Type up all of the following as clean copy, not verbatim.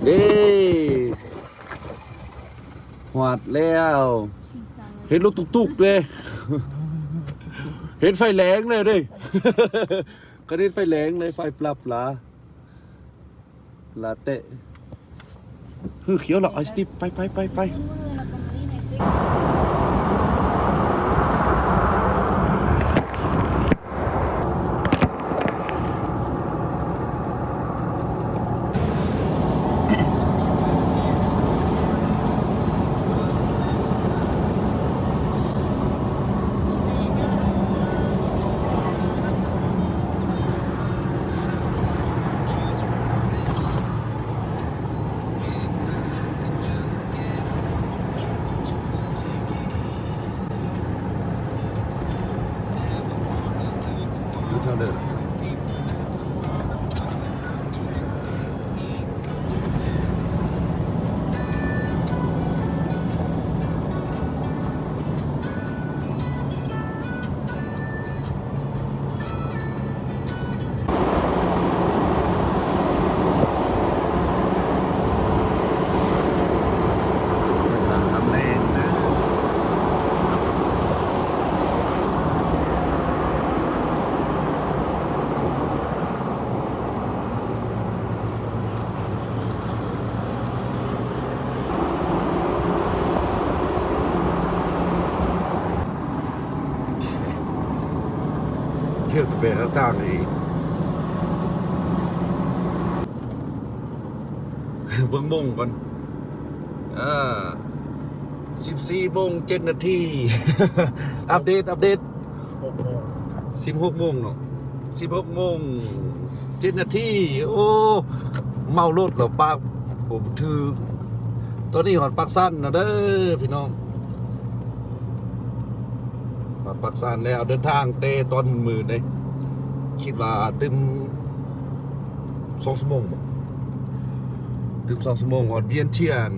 เด้หวาดแล้วเห็นรถตุกๆเลยเห็นไฟแรงเลยดิก็เห็นไฟแรงเลยไฟปรับลาเตะเขียวหรอไอสติปไปเท่าเดิมเที่ยวตะเวนทางนี้เบิ่งมุ่งก่อน14 โมง 7 นาที อัปเดต16 โมงเนาะ16 โมง 7 นาทีโอ้เมารถแล้วปากผมถือตอนนี้หอดปากสั้นนะเด้อพี่น้องปักสานแล้วเดินทางเตะตอนมือเลยคิดว่าตึม2 ชั่วโมงตึม2 ชั่วโมงหอดเวียนเทียน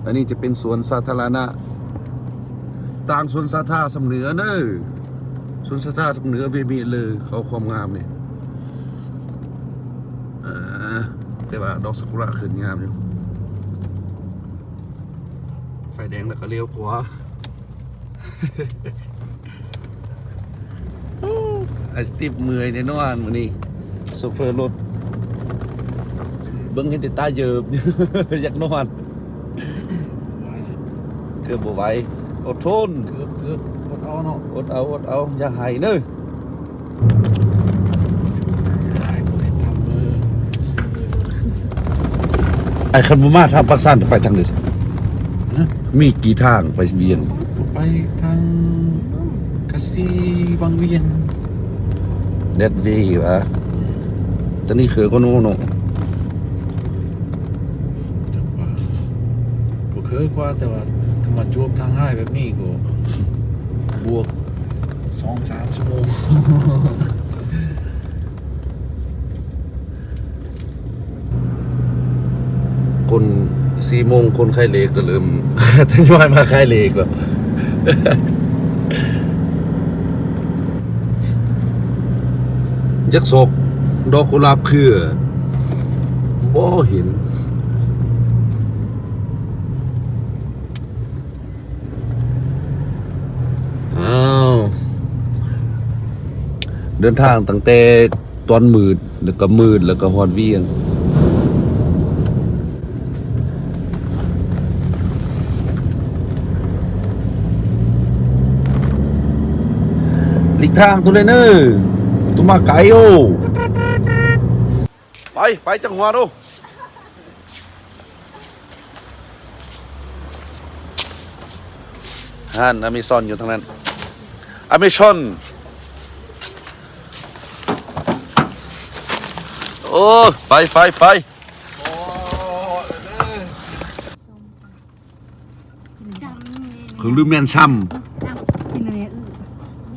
อันนี้จะเป็นสวนสาธารณะต่างสวนสาธารณะสำเหนือเนอะสวนสาธารณะสำเหนือเวมีเลยเขาความงามเนี่ยแต่ว่าดอกซากุระขึ้นงามอยู่ไฟแดงแล้วก็เลี้ยวขวาไอสติปเมื่อยแน่นอนมื้อนี้โซเฟอร์รถเบิ่งเห็นแต่ตาเยิบ อยากนอนเกือบบ่ไหวอดทนอดเอาเนาะอดเอาอย่าให้เด้อไอ้คันบ่มาทางปากซ่านไปทางใดมีกี่ทางไปเวียนไปทางกะซีบางเวียนเด็ดวีวะตอนนี้คือก็โน่นจังหวะก็คือกว่าแต่ว่าถ้ามาจวบทางให้แบบนี้ก็บวก 2-3 ชั่วโมงคน4 โมงคนไข้เล็กก็เริ่ม ทยอยมาไข้เล็กแล้วยักษ์ศกดอกกุหลาบเครือบ่เห็นอ้าวเดินทางตั้งแต่ตอนมืดแล้วก็ฮอดเวียงหลีกทางตัวเลยเนอตัวมาไกลโอไปจังหวะดูฮันอเมซอนอยู่ทางนั้นอเมซอนโอ้ไปคือลืมแมนช่ำกินอะไร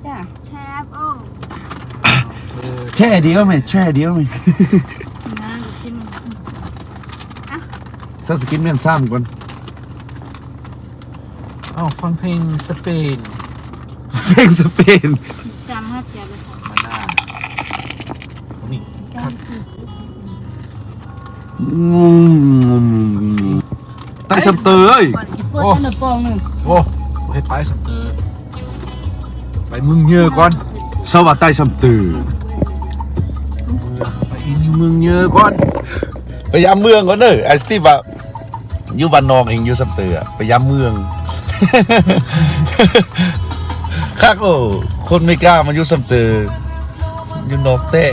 จ้ะแชฟแช่เดียวไหมแช่เดียวไหมนะกินสักสกินแมนซ้ำก่อนฟังเพลงสเปนจำฮัดเจ็บเลยมาหน้า ใต้ซัมเตอร์เอ้ย เปิดหนึ่งปองหนึ่ง โอ้ให้ไปสัมเตอร์ไปมึงเยอะก่อน สวัสดีใต้ซัมเตอร์ ไปอินมึงเยอะก่อน พยายามเมืองก่อนเด้อไอ้สตีฟว่าอยู่บ้านนอกเองอยู่ซัมเตอร์พยายามเมืองคักโอ้คนไม่กล้ามาอยู่ซัมเตอร์อยู่นอกเต้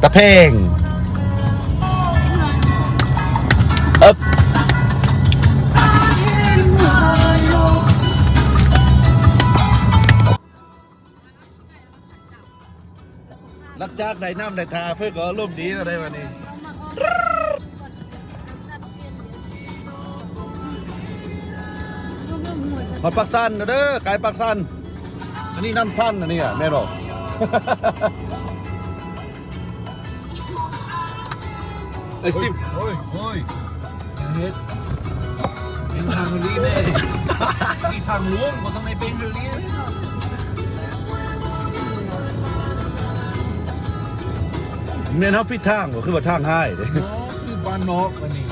ตะเพงอึ๊บหลังจากได้น้ำได้ทาเพื่อก็ร่มณ์ดีแล้วได้วันนี้หอดปักสั้นเด้อไก่ปักสั้นอันนี้น้ำสั้นอันนี้อ่ะแม่บอก ไอ้สตีฟ โอ้ยเฮ็ดเป็นทางลีแน่มีทางล้วงก็ต้องให้เป็นลี เมียนเขาพิดทางก็คือว่าทางให้เด้ คือบ้านนอกวันนี้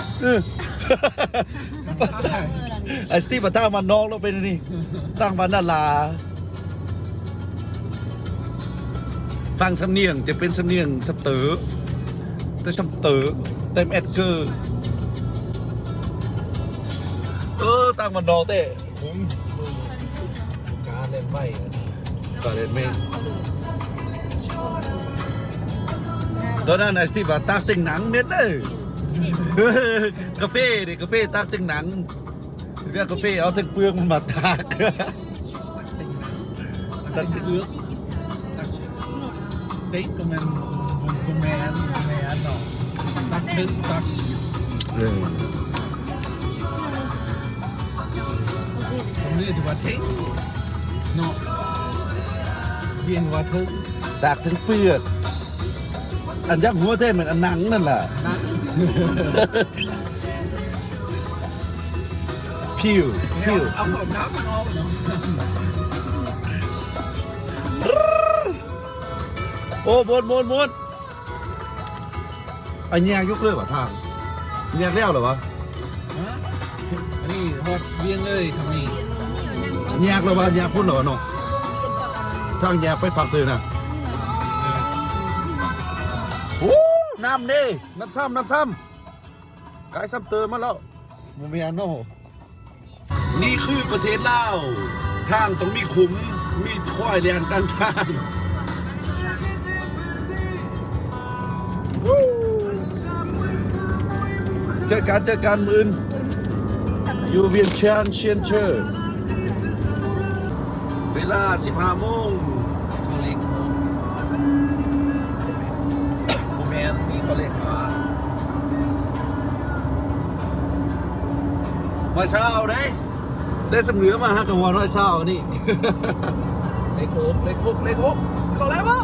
ไอ้สตีฟมาทางมันน้องแล้วเป็นอันนี่ตั้งบ้านนาลาฟังสำเนียงจะเป็นสำเนียงสเตอร์แต่สเตอร์เต็มเอ็ดเกอร์ตั้งมันน้องเต้ผม การเล่นใบ ก็เลยไม่ตอนนั้นไอ้สตีฟว่าตากติ่งหนังเม็ดเด้อกาแฟดิกาแฟตากติ่งหนังเรียกกาแฟเอาถึงเปลือกมันมาตาก ตัดเลือกเด็กก็มันก็แมนเนาะตัดดึงตัดตรงนี้สิว่าทิ้งเนาะเวียนว่าทิ้ง ตากถึงเปลือกอันยักษ์หัวเท่เหมือนอันหนังนั่นแหละ นะ ผิว เอาขอบน้ำมันออกเนาะ โอ้บนอันแยกยกเลิกว่ะทางแยกแล้วเหรอวะ อันนี้ฮอดเวียงเลยทำนี่ แยกแล้ววะแยกพุ่นเหรอเนาะทางแยกไปฝากตื่นนะโอ้น้ำนี่น้ำซ้ำกายซ้ำเติมมาแล้วโมเมนโนนี่คือประเทศลาวทางต้องมีขุมมีควายเรียนกันทางเจอกันมืออื่นอยู่เวียงเชียนเชอร์เวลา 15 โมง เขาเล็กโมเมนต์นี่เขาเล็กมา มาเช้าได้สำเนือมาฮะกับวันวันเช้านี่ เล็กหกเขาแล้ววะ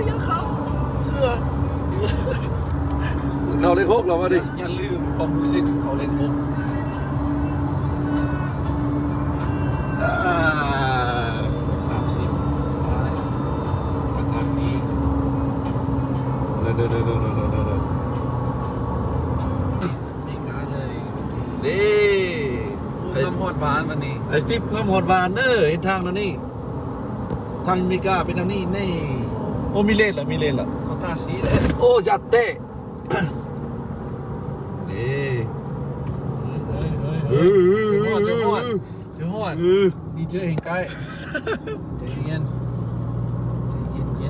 ยังเขาเชื่อ เราเลยโคกเรามาดิ อย่าลืมความรู้สึกเขาเล็กหก 30สบายมาทางนี้ เดิน ไม่กล้าเลย ดิ น้ำฮอดบ้านวันนี้ ไอ้สตีฟงามหอดบานเด้อเห็นทางแล้วนี่ทางอเมริกาเป็นทางนี้นี่โอ้มีเลนเหรอ เขาตาสีเลย โอ้จัดเต้ นี่ เจ้าฮอดดีเจเห็นใกล้ใจเย็น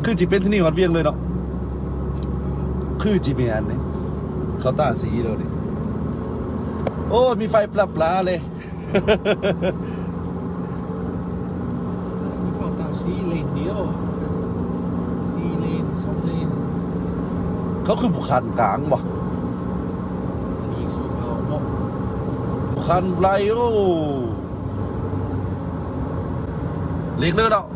คือจีเป็นที่นี่หอดเวียงเลยเนาะคือจีเมียนนี่เขาตาสีเลยดิโอ้มีไฟปลาเลย เขาตาสีเลนเดียว4 เลน 2 เลน เขาคือบุคคลกลางบ่ มีสู่เขาเนาะ บุคคลไรโอ้เล็กเลยเนาะ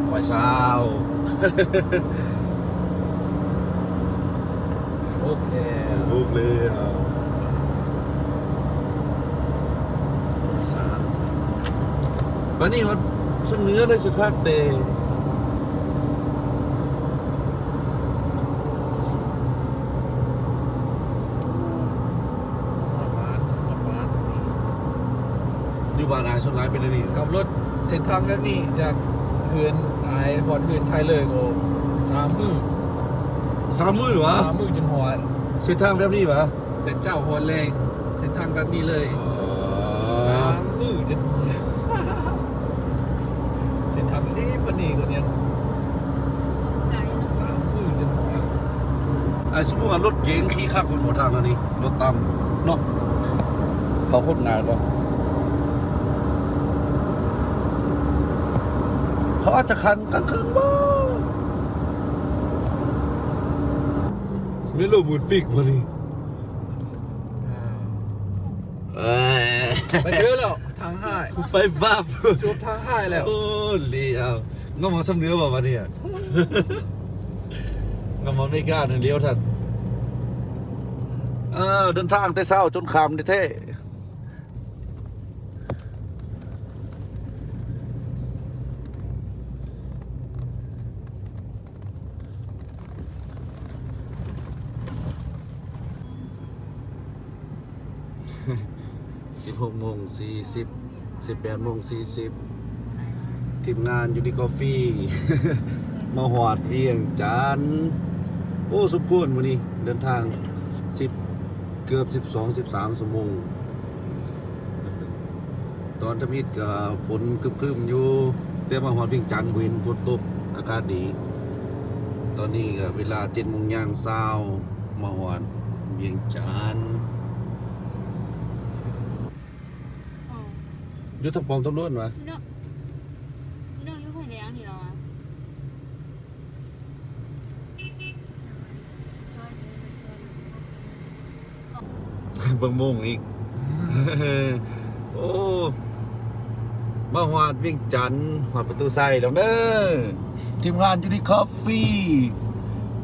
ไว้เช้า โอเค ลูกเลยอ่ะวันนี้มันสเนื้อเลยสักพักเดย์ บ้านอายส่วนหลายเป็นอันนี้ กับรถเส้นทางแบบนี้จากเฮือนอายฮอดเฮือนไทยเลยก็3 มื้อ 3 มื้อวะ 3 มื้อจึงฮอด เส้นทางแบบนี้วะ แต่เจ้าฮอดแรงเส้นทางแบบนี้เลย3 มื้อจึงเส้นทางนี้ปานนี้ก็ยัง3 มื้อจึงฮอด ไอ้สมมุติว่ารถเก๋งขี่ข้ามคนหัวทางแล้วนี่รถต่ำเนาะเขาโคตรงานป่ะเขาอาจจะคันกลางคืนบ้าไม่รู้บุญปีกวันนี้ ไปเยอะแล้วทางห้าย ไปบ้า จบทางห้ายแล้ว โอ้เลี้ยวงอมอซ้ำเนื้อป่ะวันนี้งอมอไม่กล้าเนี่ยเลี้ยวท่านเดินทางแต่เช้าจนค่ำเท่16:40 18:40ทีมงานยูนิคอฟฟี่ มาหอดเวียงจันทน์โอ้สมควรวันนี้เดินทาง10เกือบ12-13 ชั่วโมงตอนทมิดกับฝนครึมๆอยู่แต่มาหอดเวียงจันทน์เว้นฝนตกอากาศดี ตอนนี้ก็เวลา7:00 นมาหอดเวียงจันทน์อยู่ทางปองตำรวจวะ เนาะยุ่งไฟแดงที่เราอ่ะ บางโมงอีก โอ้มาหวาดเวียงจันทน์หวาดประตูไซแล้วเด้อทีมงานยูนิคอฟฟี่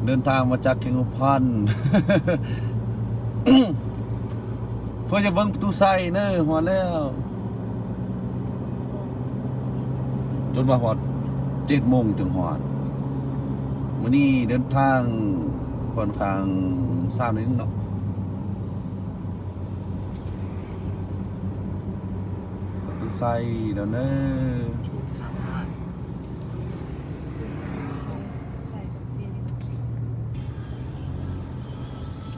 เดินทางมาจากเชียงพัน เพื่อจะเบิ่งประตูไซเด้อหวาดแล้วจนมาหอด7:00 จึงหอดวันนี้เดินทางค่อนข้างซ่านิดนึงเนาะประตูไซแล้วเนอะ จบทางห้าย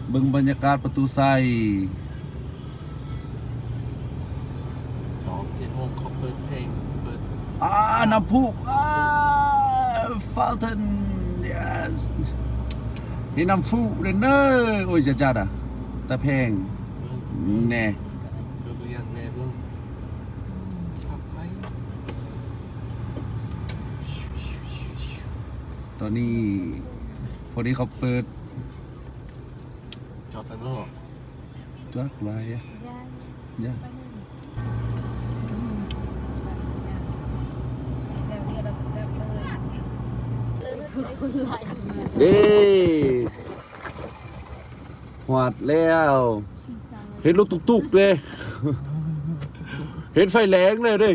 เบิ่งบรรยากาศประตูไซ 7 โมงเขาเปิดเพลงเปิด น้ำพุfountain yes นี่น้ำพุเลยเนอะโอ้ยจัดอ่ะแต่แพงแน่ เปิดอยากแม่เบิ่งขับไป ตอนนี้พอดีเขาเปิด จอดไปเมื่อ จักไว้อะเนี่ยเด้หวาดแล้วเห็นรถตุกๆเลย เห็นไฟแรงเลยเด้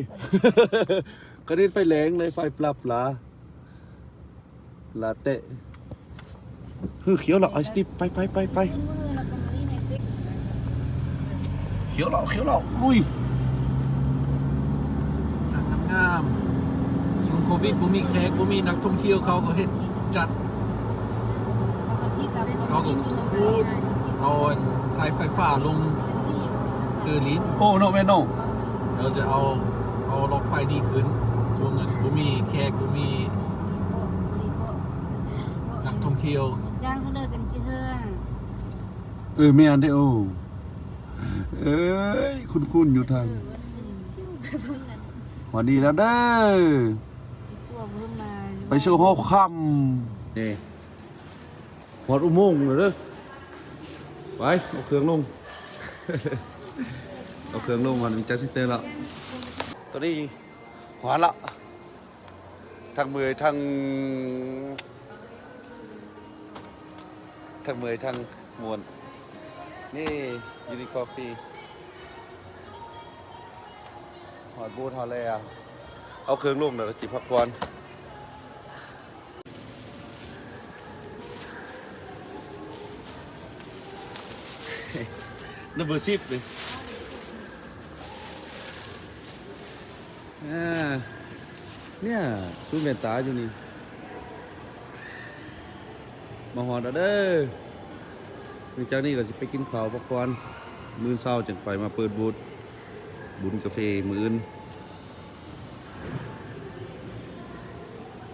ก็เห็นไฟแรงเลยไฟปรับลาเตะเขียวเหรอไอสติปไปเขียวเหรอลุย งามๆช่วงโควิดบ่มีแขกบ่มีนักท่องเที่ยวเขาก็เฮ็ดจัดเขาก็พูดเอาสายไฟฟ้าลงลิ้น โอ้โนแมนโน เราจะเอารถไฟดีขึ้นส่วนเงินบ่มีแขกบ่มีนักท่องเที่ยว จ้างเขาเลิกกันเชื่อ ไม่อันได้โอ้เอ้ยคุ้นอยู่ทางวันดีแล้วเด้อ พวกเพิ่มมา ไปโชว์หอคำนี่หอดอุโมงค์เลยเด้อไปเอาเครื่องลง เอาเครื่องลงมาจัดซิเตอร์แล้วตอนนี้หัวละทางมือทางมวนนี่ยูนิคอฟฟี่หอดบูทหอดอะไรอ่ะเอาเครื่องลงเดี๋ยวจิบพักผ่อนนับเบอร์10เลย เนี่ยซูเมนตาอยู่นี่มาหอดเอาเด้อหลังจากนี้ก็จะไปกินข้าวพักผ่อนมื้อเช้าจังไปมาเปิดบูธบุญกาแฟมื้ออื่น